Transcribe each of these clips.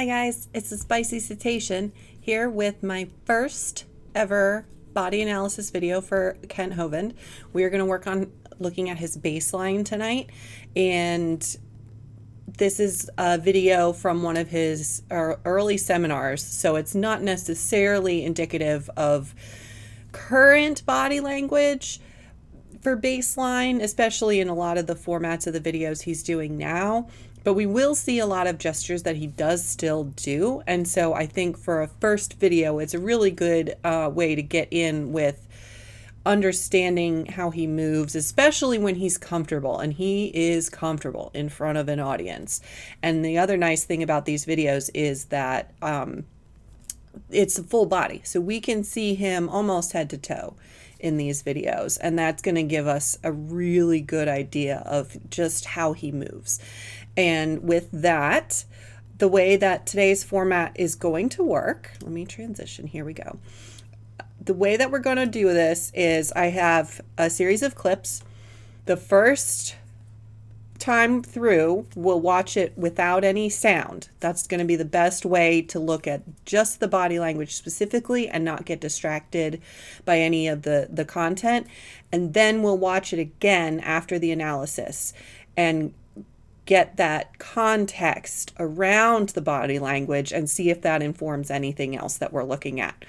Hi guys, it's the Spicy Cetacean here with my first ever body analysis video for Kent Hovind. We are going to work on looking at his baseline tonight, and this is a video from one of his early seminars, so it's not necessarily indicative of current body language for baseline, especially in a lot of the formats of the videos he's doing now. But we will see a lot of gestures that he does still do. And so I think for a first video, it's a really good way to get in with understanding how he moves, especially when he's comfortable. And he is comfortable in front of an audience. And the other nice thing about these videos is that it's a full body. So we can see him almost head to toe in these videos, and that's going to give us a really good idea of just how he moves. And with that, the way that today's format is going to work, let me transition, here we go. The way that we're going to do this is I have a series of clips. The first time through, we'll watch it without any sound. That's going to be the best way to look at just the body language specifically and not get distracted by any of the content. And then we'll watch it again after the analysis and get that context around the body language and see if that informs anything else that we're looking at.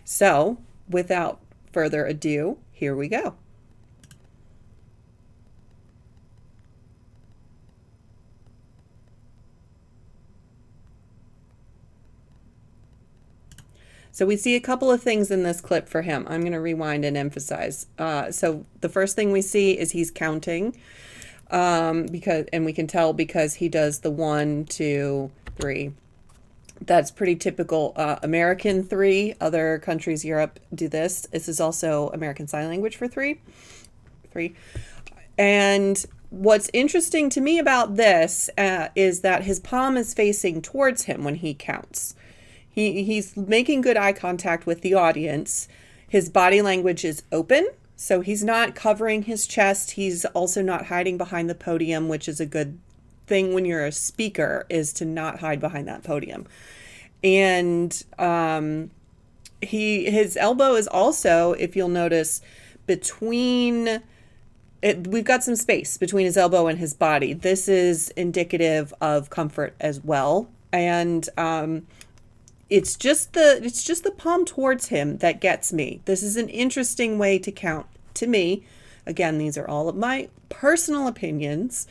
So without further ado, here we go. So we see a couple of things in this clip for him. I'm going to rewind and emphasize. So the first thing we see is he's counting, and we can tell because he does the 1, 2, 3. That's pretty typical American 3. Other countries, Europe, do this. This is also American Sign Language for 3. And what's interesting to me about this is that his palm is facing towards him when he counts. He's making good eye contact with the audience. His body language is open, so he's not covering his chest. He's also not hiding behind the podium, which is a good thing when you're a speaker, is to not hide behind that podium. And his elbow is also, if you'll notice, between it, we've got some space between his elbow and his body. This is indicative of comfort as well. And it's just the palm towards him that gets me. This is an interesting way to count to me. Again, these are all of my personal opinions.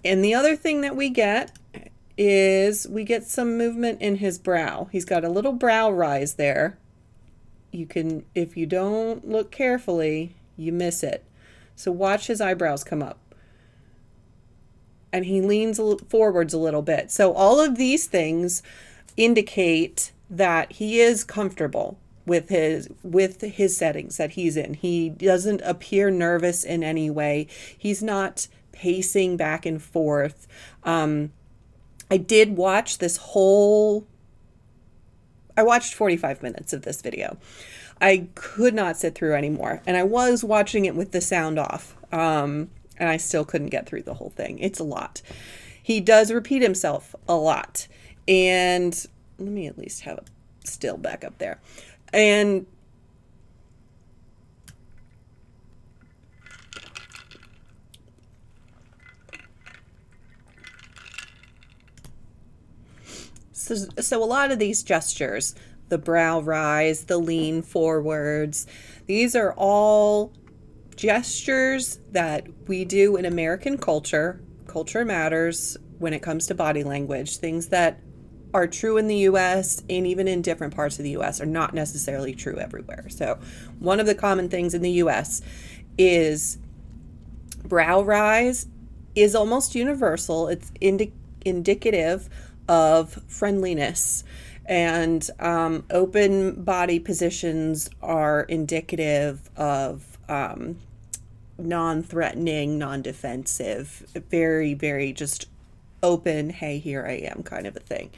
And the other thing that we get is we get some movement in his brow. He's got a little brow rise there. You can, if you don't look carefully, you miss it. So watch his eyebrows come up. And he leans forwards a little bit. So all of these things indicate that he is comfortable with his settings that he's in. He doesn't appear nervous in any way. He's not pacing back and forth. I did watch I watched 45 minutes of this video. I could not sit through anymore, and I was watching it with the sound off, and I still couldn't get through the whole thing. It's a lot. He does repeat himself a lot. And let me at least have it still back up there. And so a lot of these gestures, the brow rise, the lean forwards, these are all gestures that we do in American culture. Culture matters when it comes to body language. Things that are true in the US and even in different parts of the US are not necessarily true everywhere. So one of the common things in the US is brow rise is almost universal. It's indicative of friendliness, and open body positions are indicative of non-threatening, non-defensive, very, very just open, hey, here I am kind of a thing.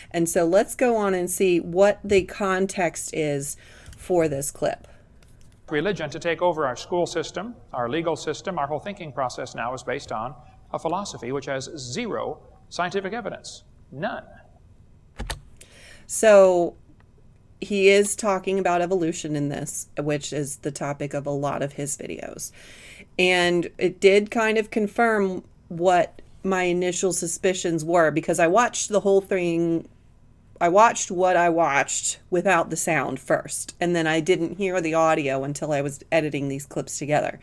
And so let's go on and see what the context is for this clip. Religion to take over our school system, our legal system, our whole thinking process now is based on a philosophy which has zero scientific evidence. None. So he is talking about evolution in this, which is the topic of a lot of his videos. And it did kind of confirm what my initial suspicions were, because I watched the whole thing. I watched what I watched without the sound first, and then I didn't hear the audio until I was editing these clips together.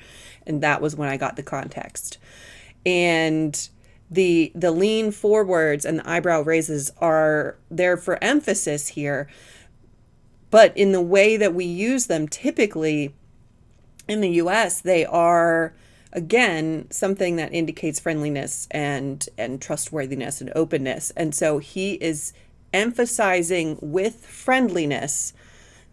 And that was when I got the context. And the lean forwards and the eyebrow raises are there for emphasis here, but in the way that we use them typically in the US, they are, again, something that indicates friendliness and trustworthiness and openness. And so he is emphasizing with friendliness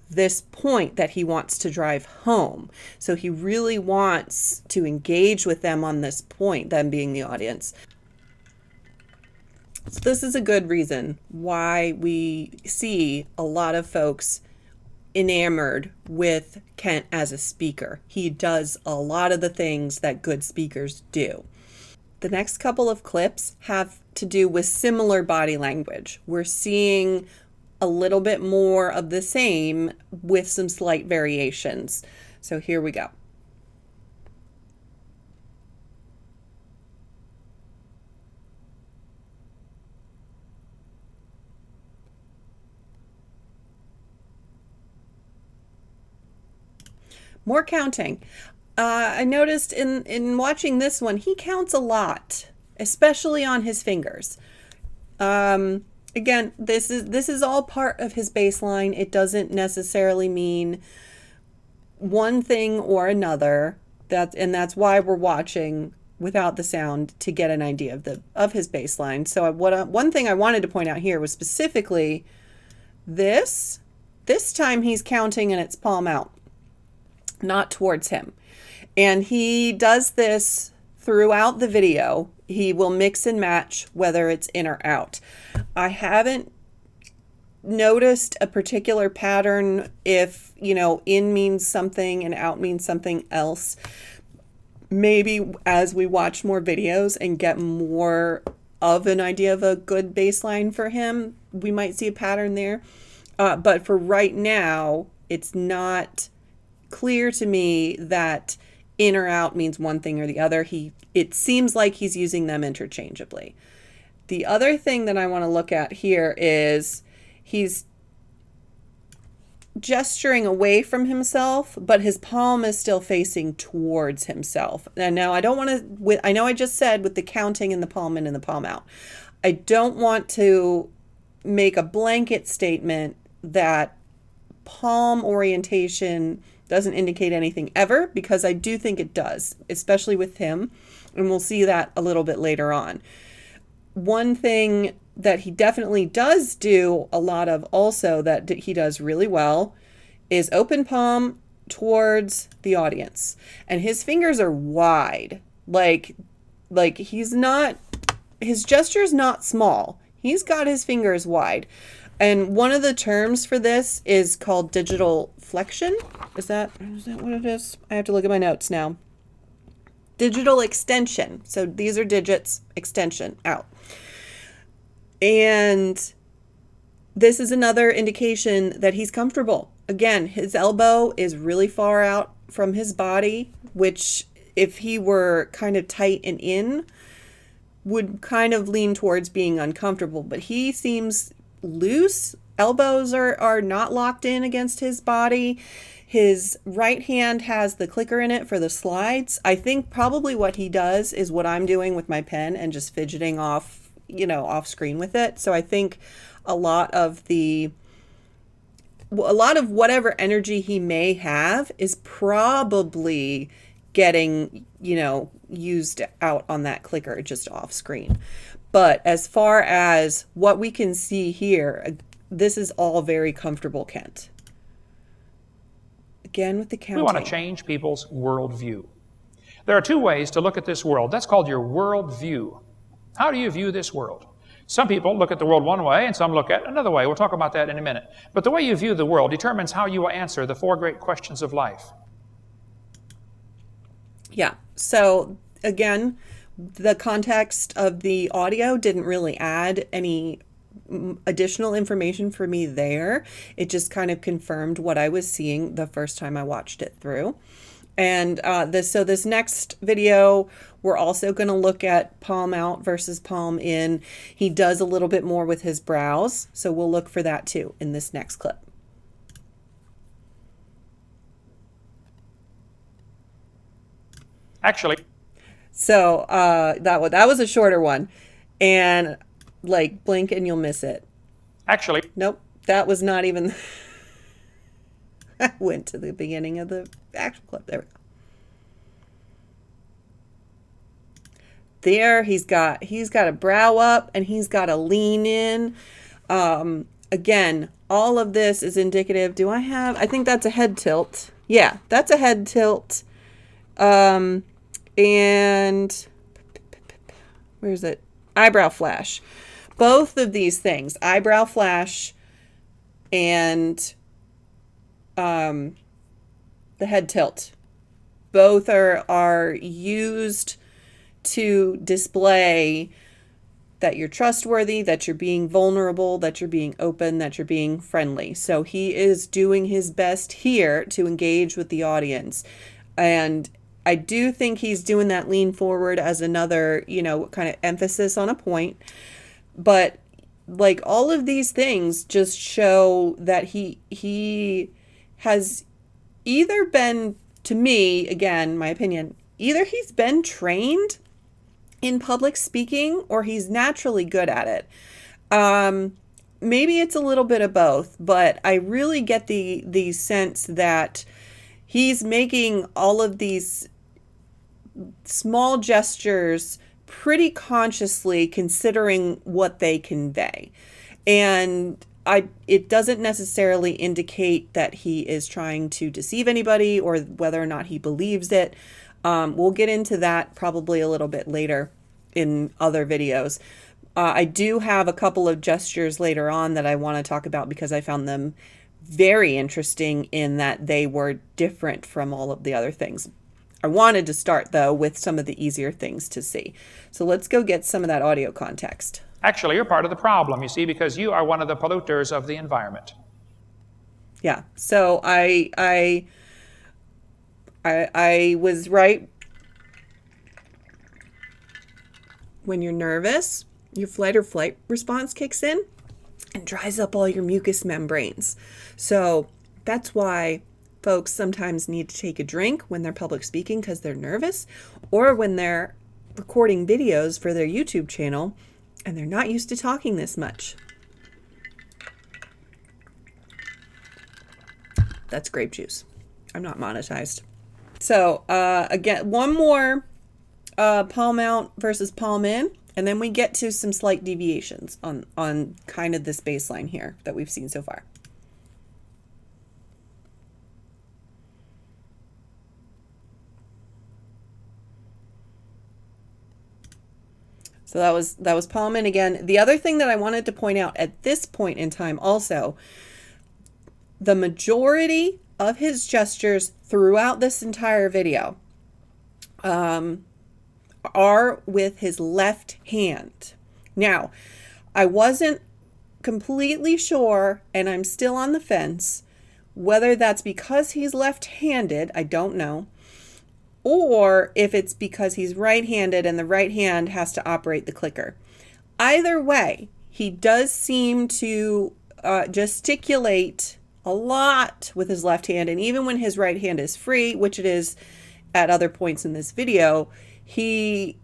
this point that he wants to drive home. So he really wants to engage with them on this point, them being the audience. So this is a good reason why we see a lot of folks enamored with Kent as a speaker. He does a lot of the things that good speakers do. The next couple of clips have to do with similar body language. We're seeing a little bit more of the same with some slight variations. So here we go. More counting. I noticed in watching this one, he counts a lot, especially on his fingers. Again, this is all part of his baseline. It doesn't necessarily mean one thing or another. That's why we're watching without the sound, to get an idea of his baseline. So one thing I wanted to point out here was specifically this time he's counting and it's palm out, not towards him. And he does this throughout the video. He will mix and match whether it's in or out. I haven't noticed a particular pattern if, in means something and out means something else. Maybe as we watch more videos and get more of an idea of a good baseline for him, we might see a pattern there. But for right now, it's not clear to me that in or out means one thing or the other. It seems like he's using them interchangeably. The other thing that I want to look at here is he's gesturing away from himself, but his palm is still facing towards himself. And now I don't want to, I know I just said with the counting and the palm in and the palm out, I don't want to make a blanket statement that palm orientation doesn't indicate anything ever, because I do think it does, especially with him. And we'll see that a little bit later on. One thing that he definitely does do a lot of also, that he does really well, is open palm towards the audience. And his fingers are wide. Like his gesture's not small. He's got his fingers wide. And one of the terms for this is called digital flexion. Is that what it is? I have to look at my notes now. Digital extension. So these are digits, extension, out. And this is another indication that he's comfortable. Again, his elbow is really far out from his body, which if he were kind of tight and in, would kind of lean towards being uncomfortable. But he seems loose. Elbows are not locked in against his body. His right hand has the clicker in it for the slides. I think probably what he does is what I'm doing with my pen and just fidgeting off screen with it. So I think a lot of whatever energy he may have is probably getting, used out on that clicker just off screen. But as far as what we can see here, this is all very comfortable, Kent. Again with the counting. We want to change people's worldview. There are two ways to look at this world. That's called your worldview. How do you view this world? Some people look at the world one way and some look at another way. We'll talk about that in a minute. But the way you view the world determines how you will answer the four great questions of life. Yeah. So again, the context of the audio didn't really add any additional information for me there. It just kind of confirmed what I was seeing the first time I watched it through. And this next video, we're also going to look at palm out versus palm in. He does a little bit more with his brows, so we'll look for that too in this next clip. Actually. So that was a shorter one, and like blink and you'll miss it. Actually. Nope, that was not even. I went to the beginning of the actual clip. There we go. There, he's got a brow up and he's got a lean in. Again, all of this is indicative. I think that's a head tilt. Yeah, that's a head tilt. And where's it? Eyebrow flash. Both of these things, eyebrow flash and the head tilt, both are used to display that you're trustworthy, that you're being vulnerable, that you're being open, that you're being friendly. So he is doing his best here to engage with the audience. And I do think he's doing that lean forward as another, kind of emphasis on a point. But like all of these things just show that he has either been, to me, again, my opinion, either he's been trained in public speaking or he's naturally good at it. Maybe it's a little bit of both, but I really get the sense that he's making all of these small gestures pretty consciously, considering what they convey. And it doesn't necessarily indicate that he is trying to deceive anybody or whether or not he believes it. We'll get into that probably a little bit later in other videos. I do have a couple of gestures later on that I want to talk about because I found them very interesting in that they were different from all of the other things. I wanted to start, though, with some of the easier things to see. So let's go get some of that audio context. Actually, you're part of the problem, you see, because you are one of the polluters of the environment. Yeah, so I was right. When you're nervous, your flight or flight response kicks in and dries up all your mucous membranes. So that's why folks sometimes need to take a drink when they're public speaking because they're nervous, or when they're recording videos for their YouTube channel and they're not used to talking this much. That's grape juice. I'm not monetized. So again, one more palm out versus palm in, and then we get to some slight deviations on kind of this baseline here that we've seen so far. So that was palm in again. The other thing that I wanted to point out at this point in time also, the majority of his gestures throughout this entire video are with his left hand. Now, I wasn't completely sure, and I'm still on the fence, whether that's because he's left-handed, I don't know, or if it's because he's right-handed and the right hand has to operate the clicker. Either way, he does seem to gesticulate a lot with his left hand, and even when his right hand is free, which it is at other points in this video, he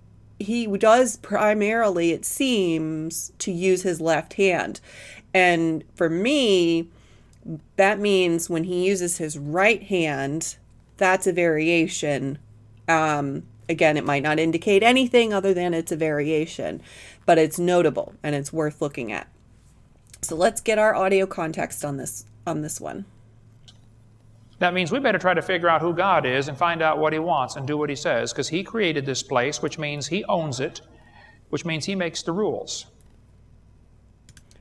does primarily, it seems, to use his left hand. And for me, that means when he uses his right hand, that's a variation. Again, it might not indicate anything other than it's a variation, but it's notable and it's worth looking at. So let's get our audio context on this one. That means we better try to figure out who God is and find out what He wants and do what He says, because He created this place, which means He owns it, which means He makes the rules.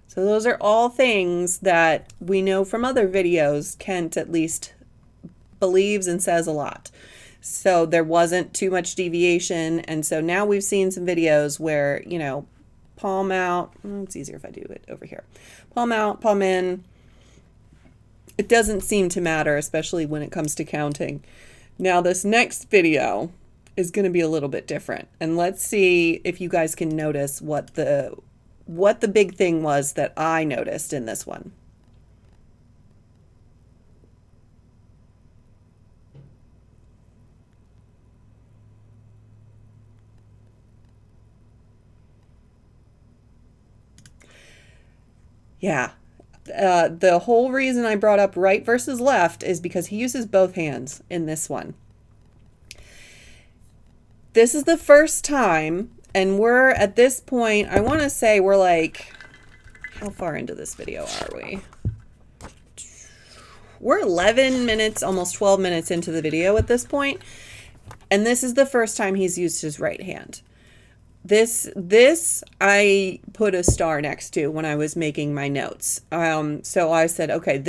So those are all things that we know from other videos Kent at least believes and says a lot. So there wasn't too much deviation, and so now we've seen some videos where, palm out. It's easier if I do it over here. Palm out, palm in. It doesn't seem to matter, especially when it comes to counting. Now this next video is going to be a little bit different. And let's see if you guys can notice what the big thing was that I noticed in this one. Yeah. The whole reason I brought up right versus left is because he uses both hands in this one. This is the first time, and we're at this point, I want to say we're like, how far into this video are we? We're 11 minutes, almost 12 minutes into the video at this point, and this is the first time he's used his right hand. This I put a star next to when I was making my notes. So I said, okay,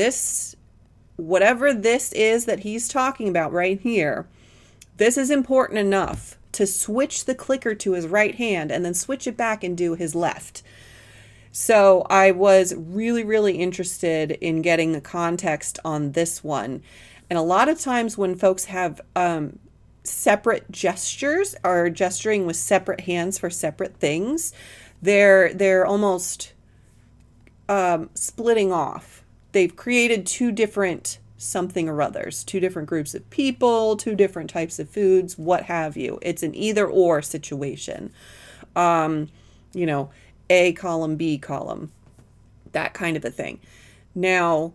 whatever this is that he's talking about right here, this is important enough to switch the clicker to his right hand and then switch it back and do his left. So I was really, really interested in getting the context on this one. And a lot of times when folks have separate gestures or gesturing with separate hands for separate things, they're almost splitting off. They've created two different something or others, two different groups of people, two different types of foods, what have you. It's an either or situation. You know, A column, B column, that kind of a thing. Now,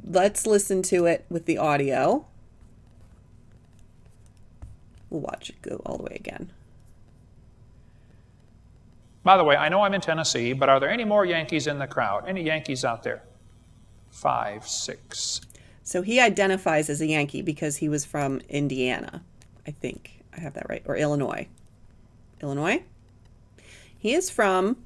let's listen to it with the audio. We'll watch it go all the way again. By the way, I know I'm in Tennessee, but are there any more Yankees in the crowd? Any Yankees out there? 5, 6. So he identifies as a Yankee because he was from Indiana. I think I have that right. Or Illinois. Illinois? He is from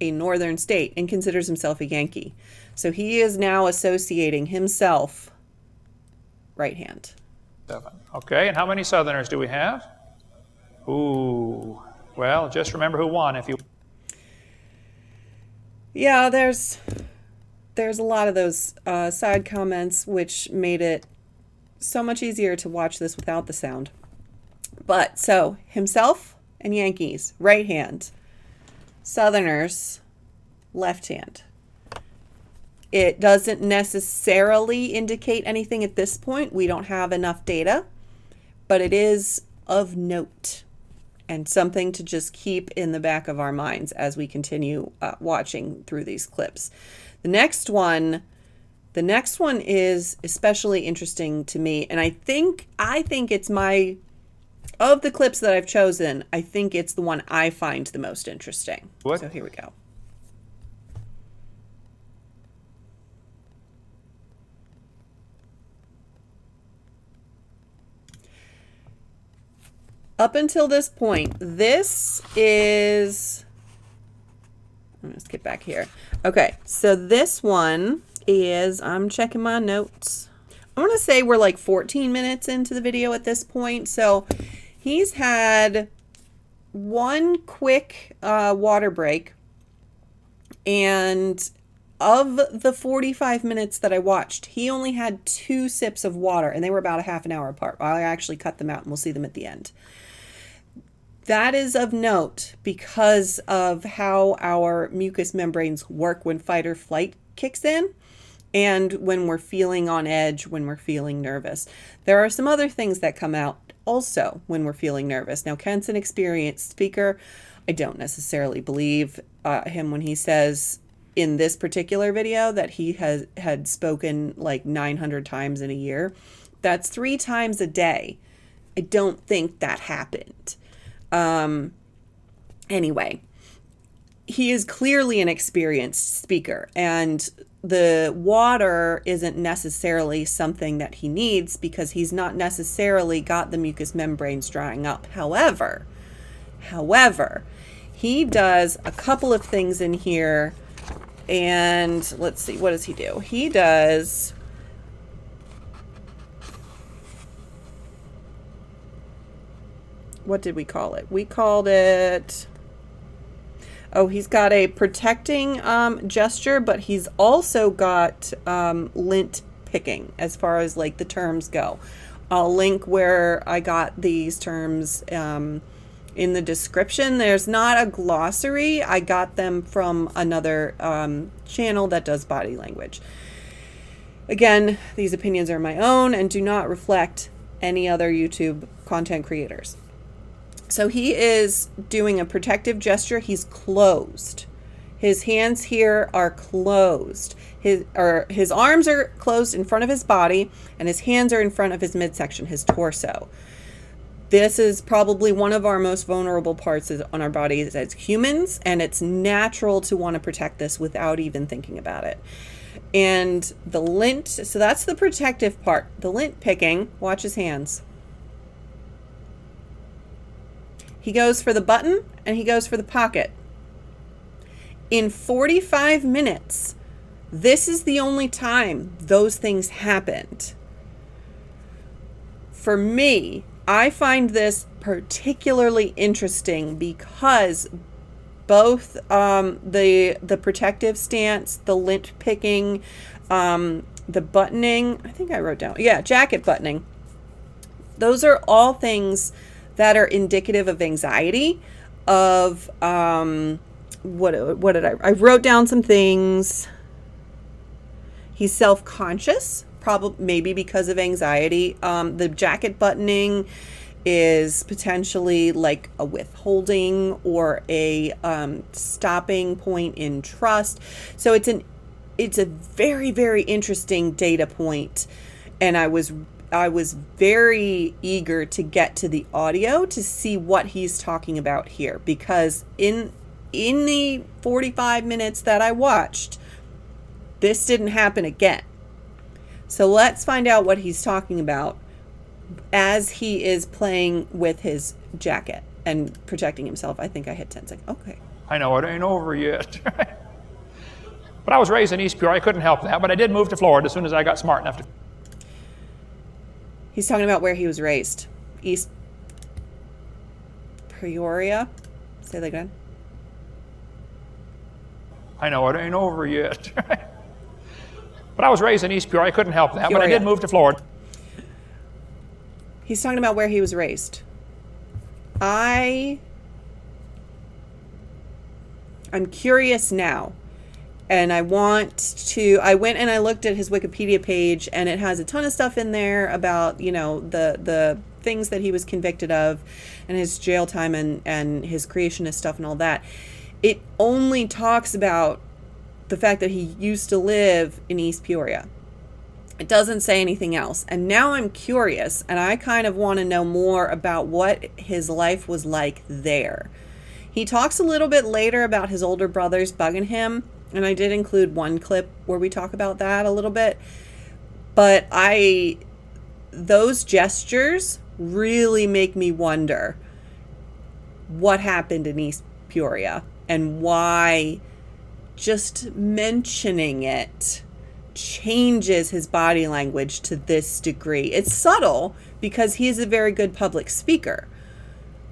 a northern state and considers himself a Yankee. So he is now associating himself right hand. 7. Okay, and how many Southerners do we have? Ooh, well, just remember who won if you... Yeah, there's a lot of those side comments which made it so much easier to watch this without the sound. But, so, himself and Yankees, right hand. Southerners, left hand. It doesn't necessarily indicate anything at this point. We don't have enough data, but it is of note and something to just keep in the back of our minds as we continue watching through these clips. The next one is especially interesting to me, and I think it's of the clips that I've chosen, I think it's the one I find the most interesting. What? So here we go. Up until this point, this is, I'm gonna skip back here. Okay, so this one is, I'm checking my notes. I want to say we're like 14 minutes into the video at this point. So he's had one quick water break, and of the 45 minutes that I watched, he only had 2 sips of water, and they were about a half an hour apart. I actually cut them out, and we'll see them at the end. That is of note because of how our mucous membranes work when fight or flight kicks in and when we're feeling on edge, when we're feeling nervous. There are some other things that come out also when we're feeling nervous. Now, Kent's an experienced speaker. I don't necessarily believe him when he says in this particular video that he had spoken like 900 times in a year. That's 3 times a day. I don't think that happened. Anyway, he is clearly an experienced speaker, and the water isn't necessarily something that he needs because he's not necessarily got the mucous membranes drying up. However, he does a couple of things in here, and let's see, what does he do? He does... What did we call it? We called it Oh, he's got a protecting gesture, but he's also got lint picking as far as like the terms go. I'll link where I got these terms in the description. There's not a glossary. I got them from another channel that does body language. Again, these opinions are my own and do not reflect any other YouTube content creators. So he is doing a protective gesture. He's closed. His hands here are closed. His arms are closed in front of his body, and his hands are in front of his midsection, his torso. This is probably one of our most vulnerable parts on our bodies as humans, and it's natural to want to protect this without even thinking about it. And the lint, so that's the protective part. The lint picking, watch his hands. He goes for the button and he goes for the pocket. In 45 minutes, this is the only time those things happened. For me, I find this particularly interesting because both the protective stance, the lint picking, the buttoning, I think I wrote down, yeah, jacket buttoning. Those are all things that are indicative of anxiety, of what did I wrote down some things. He's self-conscious, probably maybe because of anxiety. The jacket buttoning is potentially like a withholding or a stopping point in trust. So it's a very, very interesting data point, and I was very eager to get to the audio to see what he's talking about here, because in the 45 minutes that I watched, this didn't happen again. So let's find out what he's talking about as he is playing with his jacket and protecting himself. I think I hit 10 seconds. Okay. I know it ain't over yet. But I was raised in East Peoria. I couldn't help that, but I did move to Florida as soon as I got smart enough to. He's talking about where he was raised. East Peoria. Say that again. I know it ain't over yet. But I was raised in East Peoria. I couldn't help that, Peoria. but I did move to Florida. He's talking about where he was raised. I'm curious now. And I went and I looked at his Wikipedia page, and it has a ton of stuff in there about, you know, the things that he was convicted of and his jail time and his creationist stuff and all that. It only talks about the fact that he used to live in East Peoria. It doesn't say anything else. And now I'm curious, and I kind of want to know more about what his life was like there. He talks a little bit later about his older brothers bugging him, and I did include one clip where we talk about that a little bit. But those gestures really make me wonder what happened in East Peoria and why just mentioning it changes his body language to this degree. It's subtle because he is a very good public speaker,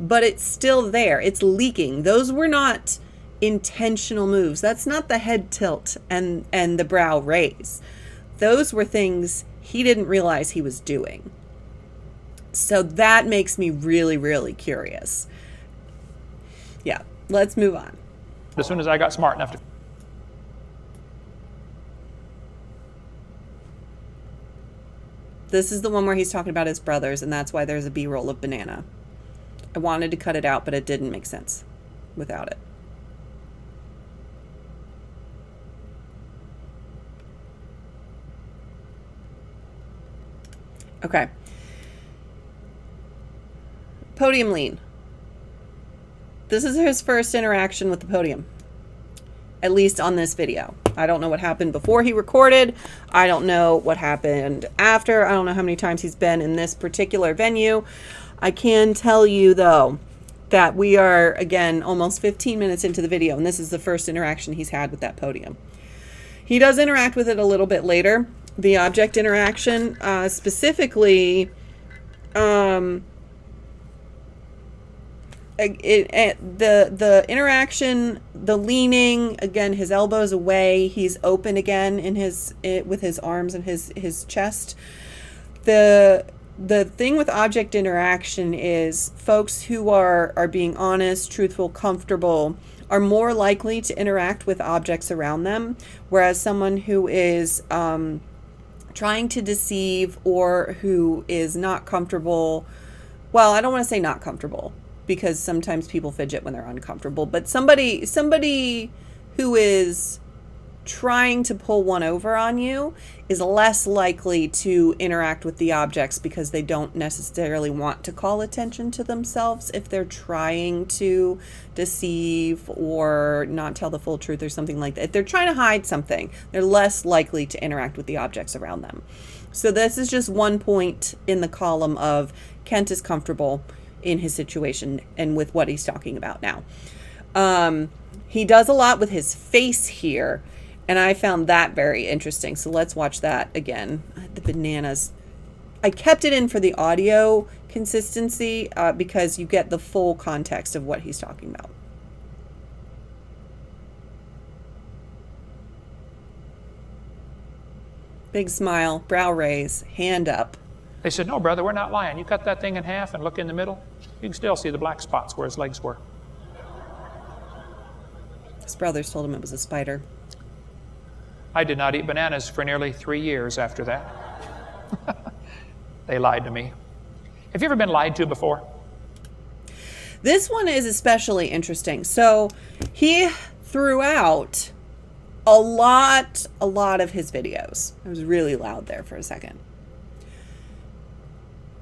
but it's still there. It's leaking. Those were not intentional moves. That's not the head tilt and the brow raise. Those were things he didn't realize he was doing. So that makes me really, really curious. Yeah, let's move on. As soon as I got smart enough to. This is the one where he's talking about his brothers, and that's why there's a B-roll of banana. I wanted to cut it out, but it didn't make sense without it. Okay. Podium lean. This is his first interaction with the podium, at least on this video. I don't know what happened before he recorded. I don't know what happened after. I don't know how many times he's been in this particular venue. I can tell you, though, that we are, again, almost 15 minutes into the video, and this is the first interaction he's had with that podium. He does interact with it a little bit later. The object interaction, specifically, the interaction, the leaning, again, his elbows away, he's open again in with his arms and his chest. The thing with object interaction is folks who are being honest, truthful, comfortable are more likely to interact with objects around them, whereas someone who is trying to deceive or who is not comfortable, well, I don't want to say not comfortable, because sometimes people fidget when they're uncomfortable, but somebody who is trying to pull one over on you is less likely to interact with the objects because they don't necessarily want to call attention to themselves if they're trying to deceive or not tell the full truth or something like that. If they're trying to hide something, they're less likely to interact with the objects around them. So this is just one point in the column of Kent is comfortable in his situation and with what he's talking about now. He does a lot with his face here, and I found that very interesting. So let's watch that again. The bananas. I kept it in for the audio consistency because you get the full context of what he's talking about. Big smile, brow raise, hand up. They said, no, brother, we're not lying. You cut that thing in half and look in the middle, you can still see the black spots where his legs were. His brothers told him it was a spider. I did not eat bananas for nearly 3 years after that. They lied to me. Have you ever been lied to before? This one is especially interesting. So he threw out a lot of his videos. It was really loud there for a second.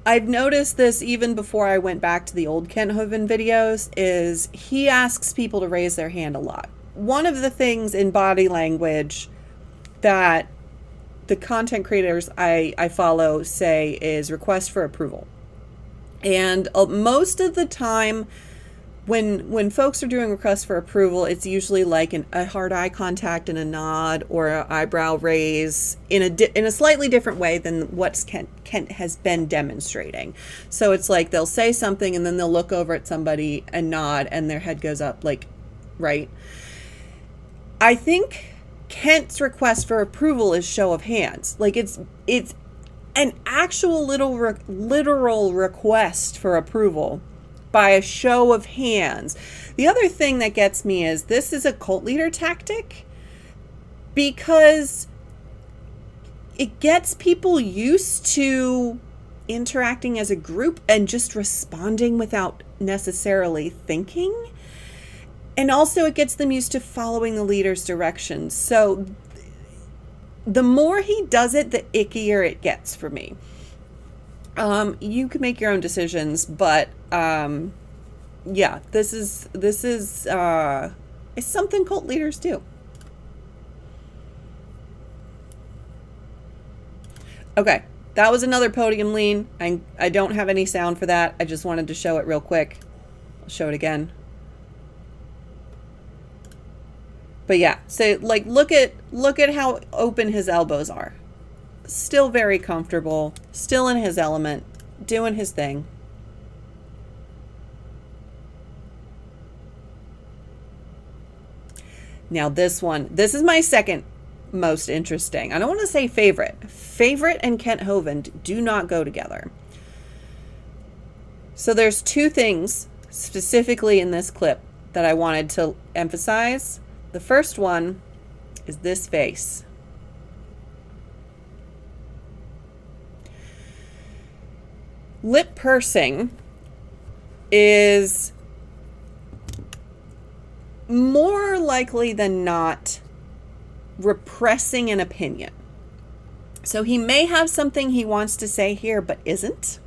I've noticed this even before I went back to the old Kent Hovind videos, is he asks people to raise their hand a lot. One of the things in body language that the content creators I follow say is request for approval. And most of the time when folks are doing requests for approval, it's usually like a hard eye contact and a nod or an eyebrow raise in a slightly different way than what Kent has been demonstrating. So it's like they'll say something and then they'll look over at somebody and nod and their head goes up, like, right? I think Kent's request for approval is show of hands. Like it's an actual literal request for approval by a show of hands. The other thing that gets me is this is a cult leader tactic because it gets people used to interacting as a group and just responding without necessarily thinking. And also it gets them used to following the leader's directions. So the more he does it, the ickier it gets for me. You can make your own decisions, but yeah, this is it's something cult leaders do. Okay, that was another podium lean. I don't have any sound for that. I just wanted to show it real quick. I'll show it again. But yeah, so like look at how open his elbows are. Still very comfortable, still in his element, doing his thing. Now this is my second most interesting. I don't want to say favorite. Favorite and Kent Hovind do not go together. So there's two things specifically in this clip that I wanted to emphasize. The first one is this face. Lip pursing is more likely than not repressing an opinion. So he may have something he wants to say here, but isn't.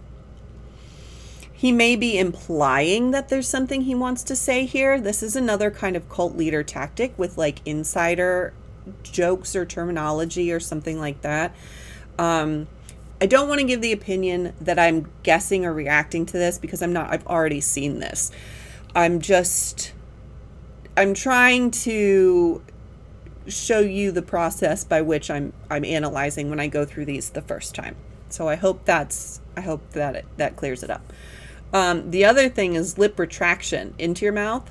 He may be implying that there's something he wants to say here. This is another kind of cult leader tactic with like insider jokes or terminology or something like that. I don't want to give the opinion that I'm guessing or reacting to this because I'm not. I've already seen this. I'm trying to show you the process by which I'm analyzing when I go through these the first time. So I hope that clears it up. The other thing is lip retraction into your mouth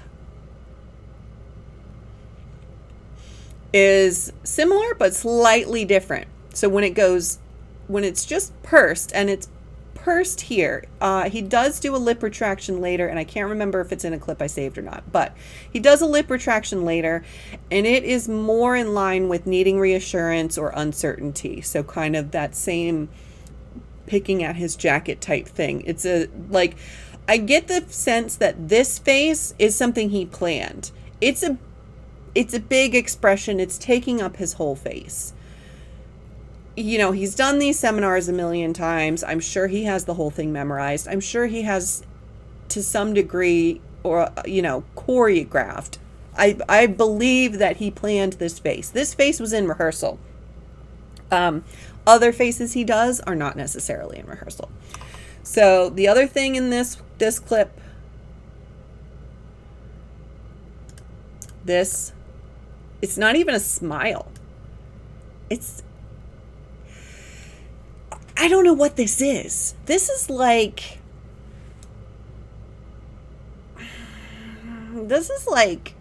is similar but slightly different. So when it's just pursed, and it's pursed here, he does do a lip retraction later, and I can't remember if it's in a clip I saved or not, but he does a lip retraction later, and it is more in line with needing reassurance or uncertainty. So kind of that same picking at his jacket type thing. It's I get the sense that this face is something he planned. It's a big expression. It's taking up his whole face. He's done these seminars a million times. I'm sure he has the whole thing memorized. I'm sure he has, to some degree, or choreographed. I believe that he planned this face. This face was in rehearsal. Other faces he does are not necessarily in rehearsal. So the other thing in this clip, it's not even a smile. I don't know what this is. This is like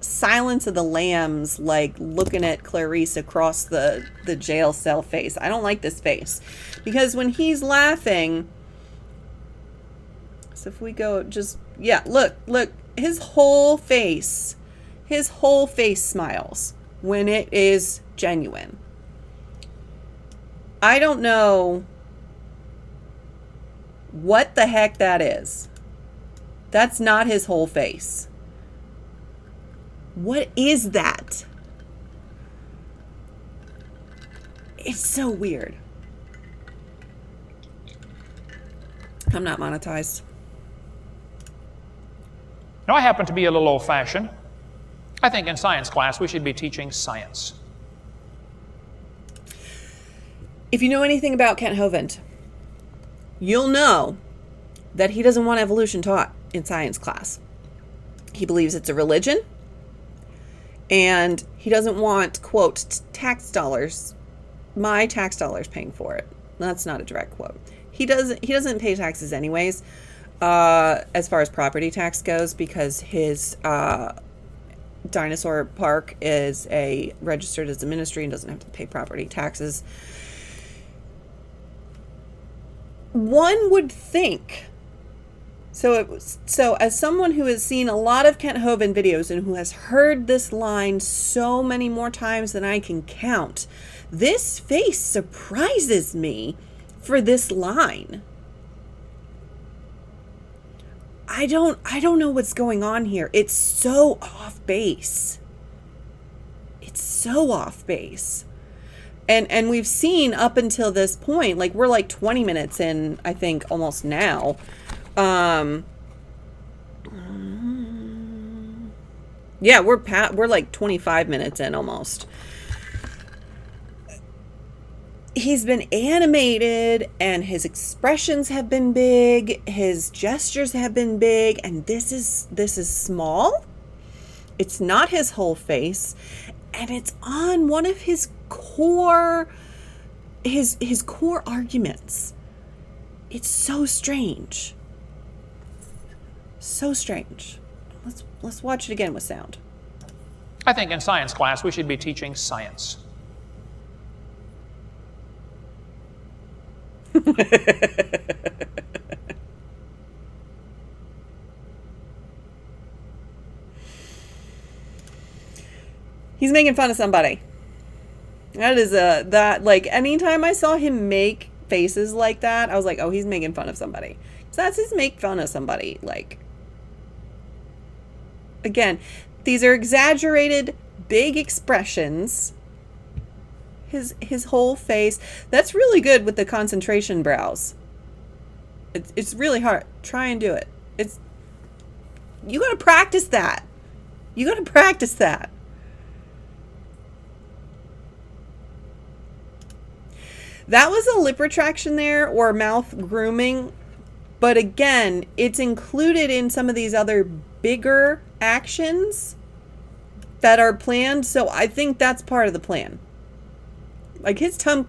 Silence of the Lambs, like looking at Clarice across the jail cell face. I don't like this face, because when he's laughing, so if we go look, his whole face smiles when it is genuine. I don't know what the heck that is. That's not his whole face. What is that? It's so weird. I'm not monetized. Now, I happen to be a little old-fashioned. I think in science class we should be teaching science. If you know anything about Kent Hovind, you'll know that he doesn't want evolution taught in science class. He believes it's a religion, and he doesn't want, quote, tax dollars, my tax dollars paying for it. That's not a direct quote. He doesn't pay taxes anyways, as far as property tax goes, because his dinosaur park is registered as a ministry and doesn't have to pay property taxes. One would think, so as someone who has seen a lot of Kent Hovind videos and who has heard this line so many more times than I can count, this face surprises me for this line. I don't know what's going on here. It's so off base. It's so off base. And we've seen up until this point, like we're like 20 minutes in, I think, almost now. Yeah, we're like 25 minutes in almost. He's been animated, and his expressions have been big, his gestures have been big, and this is small. It's not his whole face, and it's on one of his core arguments. It's so strange. So strange. Let's watch it again with sound. I think in science class we should be teaching science. He's making fun of somebody. Anytime I saw him make faces like that, I was like, oh, he's making fun of somebody. So that's his make fun of somebody. Like, again, these are exaggerated, big expressions. His whole face. That's really good with the concentration brows. It's really hard. Try and do it. You gotta practice that. You gotta practice that. That was a lip retraction there, or mouth grooming. But again, it's included in some of these other bigger actions that are planned. So I think that's part of the plan. Like, his tongue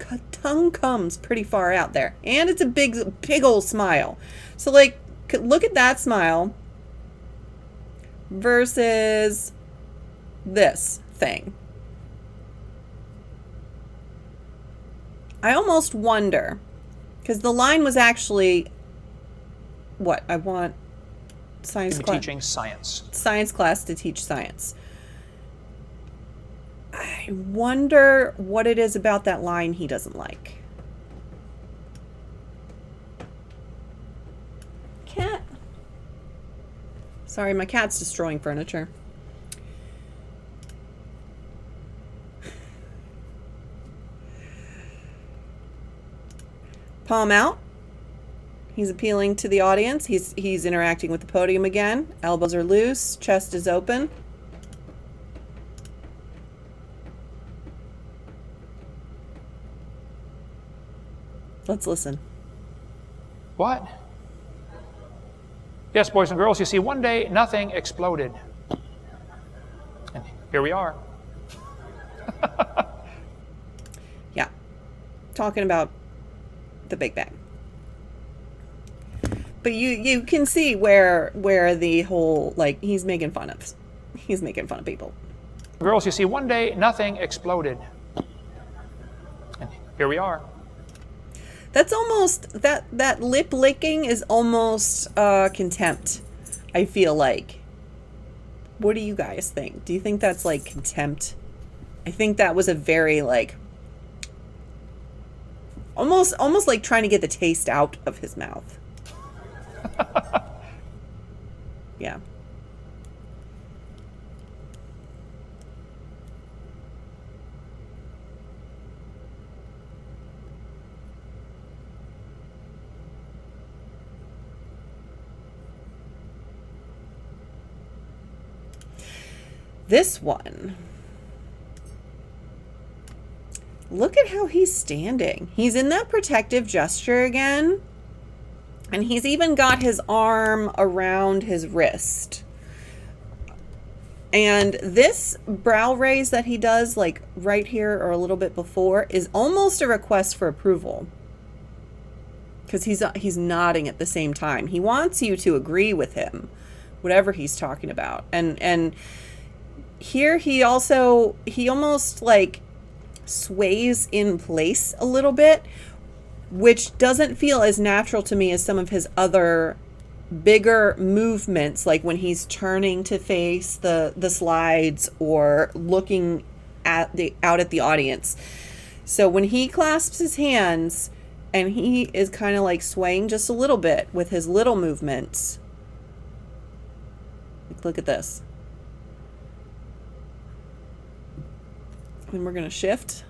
comes pretty far out there. And it's a big old smile. So, like, Look at that smile versus this thing. I almost wonder, because the line was actually what I want science class. Teaching science. Science class to teach science. I wonder what it is about that line he doesn't like. Cat. Sorry, my cat's destroying furniture. Palm out. He's appealing to the audience. He's interacting with the podium again. Elbows are loose. Chest is open. Let's listen. What? Yes, boys and girls, you see, one day nothing exploded. And here we are. Yeah. Talking about the Big Bang. But you can see where the whole, like, he's making fun of people. Girls, you see, one day nothing exploded. And here we are. That's almost, that lip licking is almost contempt, I feel like. What do you guys think? Do you think that's like contempt? I think that was a very like, almost like trying to get the taste out of his mouth. Yeah. This one. Look at how he's standing. He's in that protective gesture again. And he's even got his arm around his wrist. And this brow raise that he does, like right here or a little bit before, is almost a request for approval. Because he's nodding at the same time. He wants you to agree with him, whatever he's talking about. And here he almost like sways in place a little bit, which doesn't feel as natural to me as some of his other bigger movements, like when he's turning to face the slides or looking out at the audience. So when he clasps his hands and he is kind of like swaying just a little bit with his little movements. Look at this. And we're going to shift.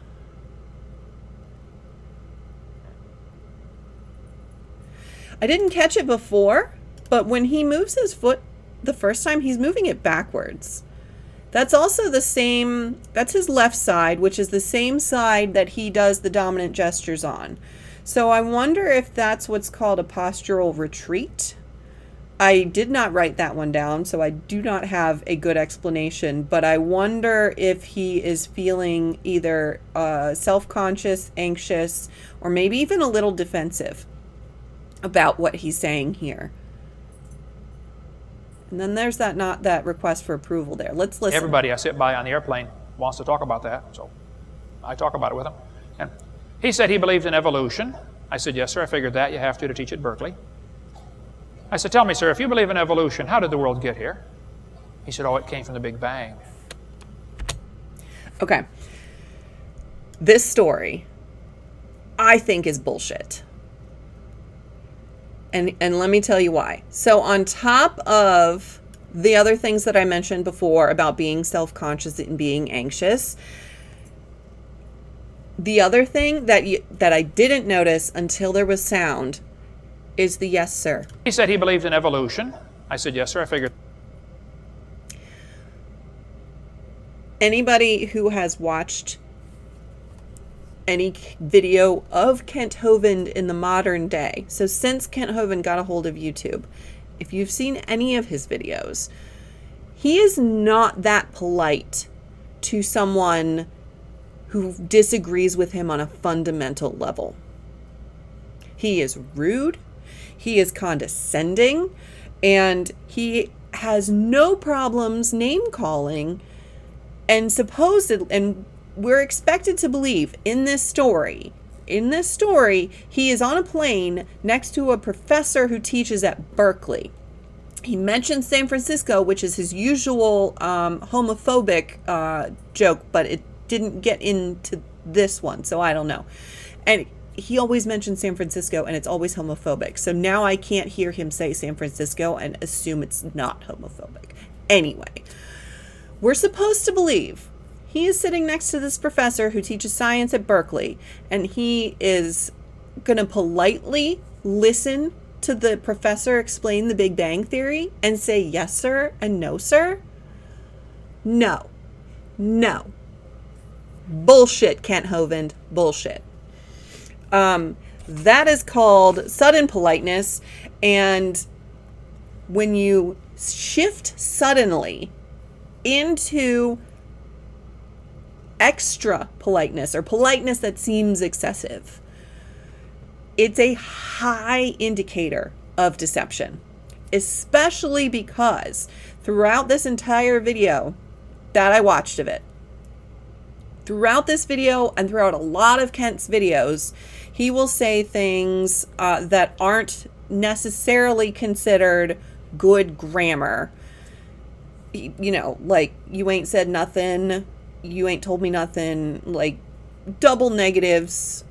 I didn't catch it before, but when he moves his foot the first time, he's moving it backwards. That's also the same, that's his left side, which is the same side that he does the dominant gestures on. So I wonder if that's what's called a postural retreat. I did not write that one down, so I do not have a good explanation, but I wonder if he is feeling either self-conscious, anxious, or maybe even a little defensive about what he's saying here. And then there's that request for approval there. Let's listen. Everybody I sit by on the airplane wants to talk about that, so I talk about it with him. And he said he believed in evolution. I said, yes, sir, I figured that. You have to teach at Berkeley. I said, tell me, sir, if you believe in evolution, how did the world get here? He said, oh, it came from the Big Bang. Okay. This story, I think, is bullshit. And let me tell you why. So on top of the other things that I mentioned before about being self-conscious and being anxious, the other thing that I didn't notice until there was sound is the yes, sir. He said he believed in evolution. I said, yes, sir, I figured. Anybody who has watched any video of Kent Hovind in the modern day, so since Kent Hovind got a hold of YouTube, if you've seen any of his videos, he is not that polite to someone who disagrees with him on a fundamental level. He is rude. He is condescending, and he has no problems name calling. And we're expected to believe in this story, he is on a plane next to a professor who teaches at Berkeley. He mentions San Francisco, which is his usual homophobic joke, but it didn't get into this one, so I don't know. And he always mentions San Francisco, and it's always homophobic. So now I can't hear him say San Francisco and assume it's not homophobic. Anyway, we're supposed to believe he is sitting next to this professor who teaches science at Berkeley, and he is going to politely listen to the professor explain the Big Bang Theory and say yes, sir, and no, sir? No. Bullshit, Kent Hovind. Bullshit. That is called sudden politeness, and when you shift suddenly into extra politeness, or politeness that seems excessive, it's a high indicator of deception, especially because throughout this entire video that I watched of it, throughout this video and throughout a lot of Kent's videos, he will say things that aren't necessarily considered good grammar. You know, like, you ain't said nothing, you ain't told me nothing, like double negatives,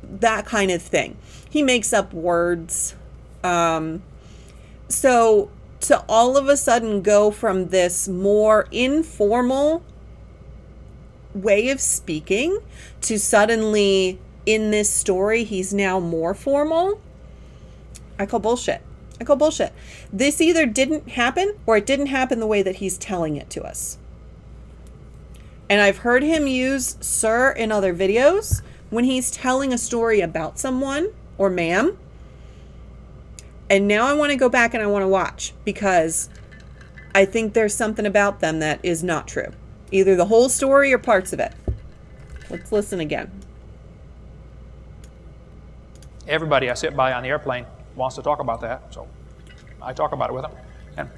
that kind of thing. He makes up words. So to all of a sudden go from this more informal way of speaking to suddenly in this story he's now more formal, I call bullshit. This either didn't happen or it didn't happen the way that he's telling it to us. And I've heard him use sir in other videos when he's telling a story about someone, or ma'am. And now I want to go back and I want to watch, because I think there's something about them that is not true. Either the whole story or parts of it. Let's listen again. Everybody I sit by on the airplane wants to talk about that, so I talk about it with him. And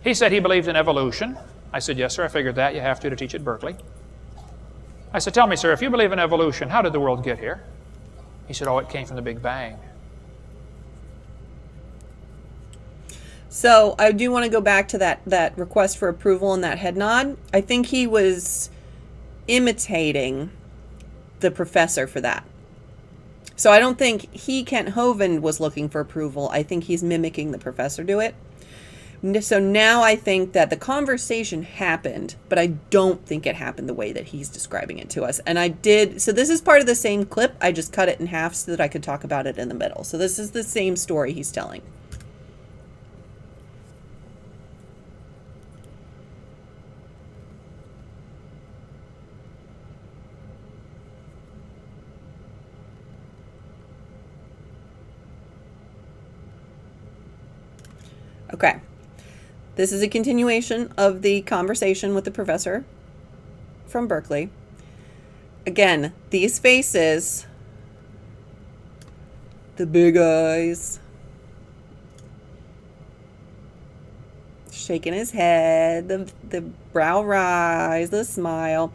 he said he believed in evolution. I said, yes, sir, I figured that. You have to teach at Berkeley. I said, tell me, sir, if you believe in evolution, how did the world get here? He said, oh, it came from the Big Bang. So I do want to go back to that request for approval and that head nod. I think he was imitating the professor for that. So I don't think Kent Hovind, was looking for approval. I think he's mimicking the professor do it. So now I think that the conversation happened, but I don't think it happened the way that he's describing it to us. And so this is part of the same clip. I just cut it in half so that I could talk about it in the middle. So this is the same story he's telling. Okay. This is a continuation of the conversation with the professor from Berkeley. Again, these faces, the big eyes, shaking his head, the brow rise, the smile.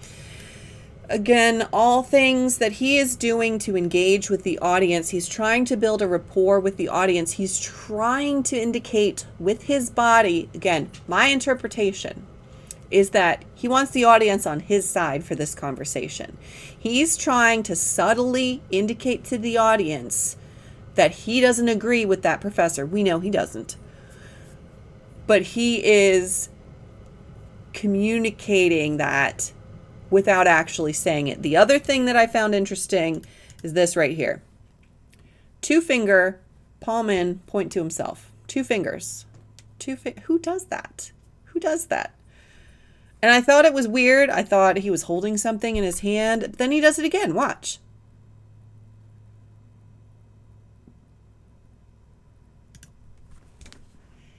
Again, all things that he is doing to engage with the audience. He's trying to build a rapport with the audience. He's trying to indicate with his body, again, my interpretation is that he wants the audience on his side for this conversation. He's trying to subtly indicate to the audience that he doesn't agree with that professor. We know he doesn't. But he is communicating that without actually saying it. The other thing that I found interesting is this right here. 2 finger, palm in, point to himself. 2 fingers. Who does that? Who does that? And I thought it was weird. I thought he was holding something in his hand. But then he does it again. Watch.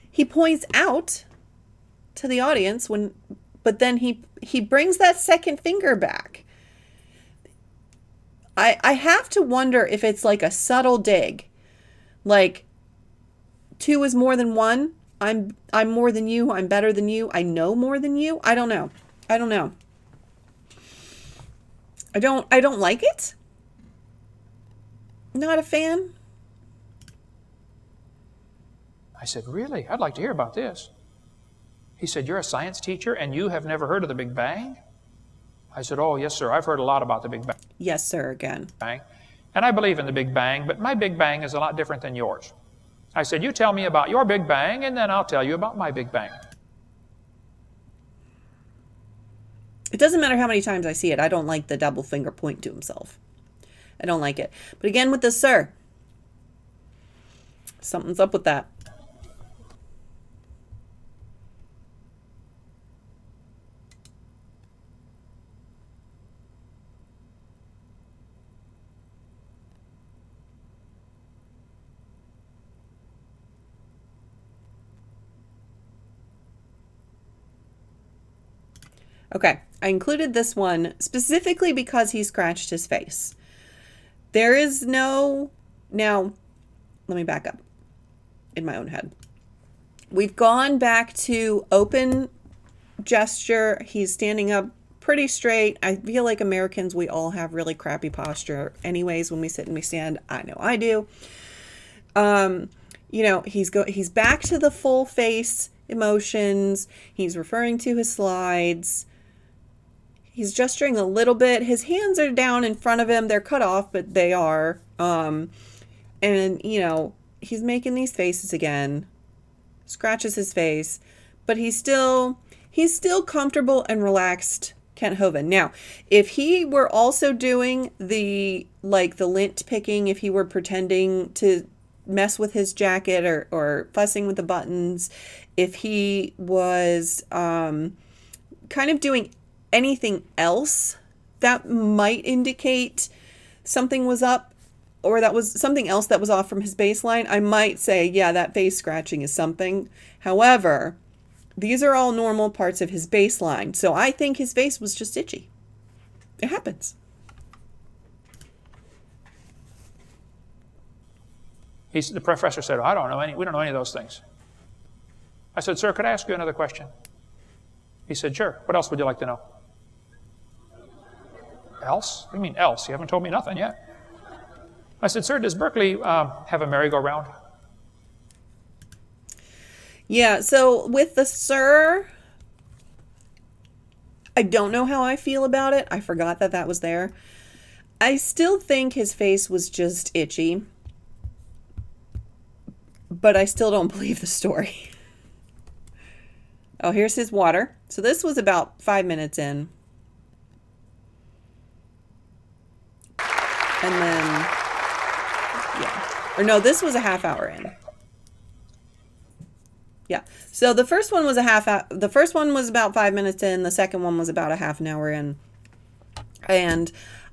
He points out to the audience but then he brings that second finger back. I have to wonder if it's like a subtle dig. Like, 2 is more than 1. I'm more than you. I'm better than you. I know more than you. I don't know. I don't know. I don't like it. Not a fan. I said, really? I'd like to hear about this. He said, you're a science teacher and you have never heard of the Big Bang? I said, oh, yes, sir. I've heard a lot about the Big Yes, sir, again. Bang. And I believe in the Big Bang, but my Big Bang is a lot different than yours. I said, you tell me about your Big Bang, and then I'll tell you about my Big Bang. It doesn't matter how many times I see it. I don't like the double finger point to himself. I don't like it. But again, with the sir, something's up with that. Okay, I included this one specifically because he scratched his face. There is no... Now, let me back up in my own head. We've gone back to open gesture. He's standing up pretty straight. I feel like Americans, we all have really crappy posture anyways when we sit and we stand. I know I do. You know, he's back to the full face emotions. He's referring to his slides. He's gesturing a little bit. His hands are down in front of him. They're cut off, but they are. And, you know, he's making these faces again. Scratches his face. But he's still comfortable and relaxed, Kent Hovind. Now, if he were also doing the lint picking, if he were pretending to mess with his jacket or fussing with the buttons, if he was kind of doing anything else that might indicate something was up, or that was something else that was off from his baseline, I might say, yeah, that face scratching is something. However, these are all normal parts of his baseline. So I think his face was just itchy. It happens. The professor said, we don't know any of those things. I said, sir, could I ask you another question? He said, sure. What else would you like to know? Else? What do you mean else? You haven't told me nothing yet. I said, sir, does Berkeley have a merry-go-round? Yeah, so with the sir, I don't know how I feel about it. I forgot that was there. I still think his face was just itchy, but I still don't believe the story. Oh, here's his water. So this was about 5 minutes in. And then, yeah. Or no, this was a half hour in. Yeah. So the first one was the first one was about 5 minutes in. The second one was about a half an hour in. And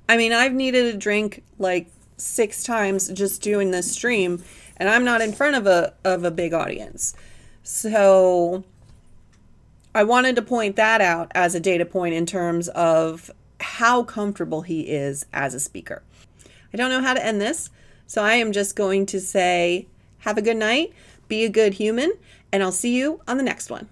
I mean, I've needed a drink like 6 times just doing this stream, and I'm not in front of a big audience. So I wanted to point that out as a data point in terms of how comfortable he is as a speaker. I don't know how to end this, so I am just going to say, have a good night, be a good human, and I'll see you on the next one.